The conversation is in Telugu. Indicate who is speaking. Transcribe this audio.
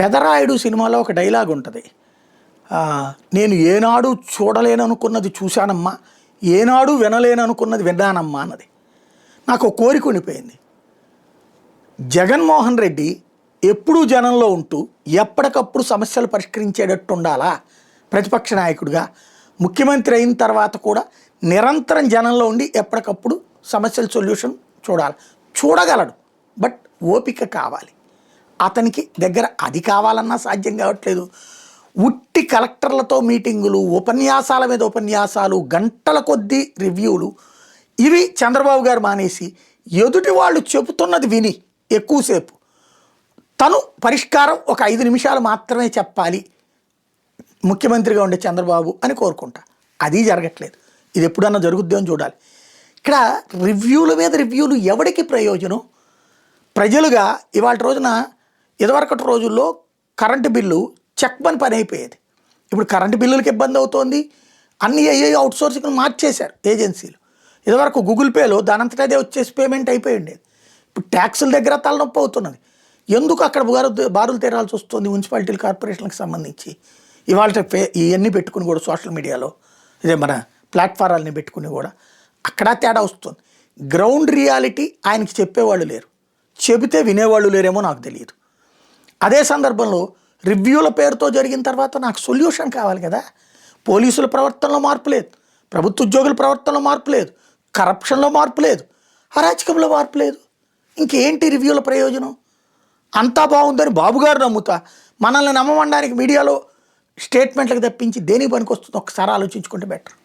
Speaker 1: పెదరాయుడు సినిమాలో ఒక డైలాగ్ ఉంటుంది. నేను ఏనాడు చూడలేననుకున్నది చూశానమ్మా, ఏనాడు వినలేననుకున్నది విన్నానమ్మా అన్నది. నాకు ఒక కోరిక ఉండిపోయింది. జగన్మోహన్ రెడ్డి ఎప్పుడూ జనంలో ఉంటూ ఎప్పటికప్పుడు సమస్యలు పరిష్కరించేటట్టు ఉండాలా ప్రతిపక్ష నాయకుడిగా. ముఖ్యమంత్రి అయిన తర్వాత కూడా నిరంతరం జనంలో ఉండి ఎప్పటికప్పుడు సమస్యల సొల్యూషన్ చూడగలడు. బట్ ఓపిక కావాలి అతనికి దగ్గర. అది కావాలన్నా సాధ్యం కావట్లేదు. ఉట్టి కలెక్టర్లతో మీటింగులు, ఉపన్యాసాల మీద ఉపన్యాసాలు, గంటల కొద్దీ రివ్యూలు, ఇవి చంద్రబాబు గారు మానేసి ఎదుటి వాళ్ళు చెబుతున్నది విని ఎక్కువసేపు తను పరిష్కారం ఒక 5 నిమిషాలు మాత్రమే చెప్పాలి ముఖ్యమంత్రిగా ఉండే చంద్రబాబు అని కోరుకుంటా. అది జరగట్లేదు. ఇది ఎప్పుడన్నా జరుగుద్దో అని చూడాలి. ఇక్కడ రివ్యూల మీద రివ్యూలు ఎవరికి ప్రయోజనం? ప్రజలుగా ఇవాళ రోజున ఇదివరకటి రోజుల్లో కరెంటు బిల్లు చెక్మని పని అయిపోయేది. ఇప్పుడు కరెంటు బిల్లులకి ఇబ్బంది అవుతోంది. అన్ని అవుట్సోర్సింగ్ మార్చేశారు ఏజెన్సీలు. ఇదివరకు గూగుల్ పేలో దానంతటా అదే వచ్చేసి పేమెంట్ అయిపోయి ఉండేది. ఇప్పుడు ట్యాక్సుల దగ్గర తలనొప్పి అవుతున్నది. ఎందుకు అక్కడ బారులు తీరాల్సి వస్తుంది మున్సిపాలిటీల కార్పొరేషన్లకు సంబంధించి? ఇవాళ ఇవన్నీ పెట్టుకుని కూడా సోషల్ మీడియాలో ఇదే మన ప్లాట్ఫారాలని పెట్టుకుని కూడా అక్కడ తేడా వస్తుంది. గ్రౌండ్ రియాలిటీ ఆయనకి చెప్పేవాళ్ళు లేరు, చెబితే వినేవాళ్ళు లేరేమో నాకు తెలియదు. అదే సందర్భంలో రివ్యూల పేరుతో జరిగిన తర్వాత నాకు సొల్యూషన్ కావాలి కదా. పోలీసుల ప్రవర్తనలో మార్పు లేదు, ప్రభుత్వ ఉద్యోగుల ప్రవర్తనలో మార్పు లేదు, కరప్షన్లో మార్పు లేదు, అరాచకంలో మార్పు లేదు. ఇంకేంటి రివ్యూల ప్రయోజనం? అంతా బాగుందని బాబుగారు నమ్ముతా మనల్ని నమ్మమనడానికి మీడియాలో స్టేట్మెంట్లకు తప్పించి దేనికి పనికి వస్తుందో ఒకసారి ఆలోచించుకుంటే బెటర్.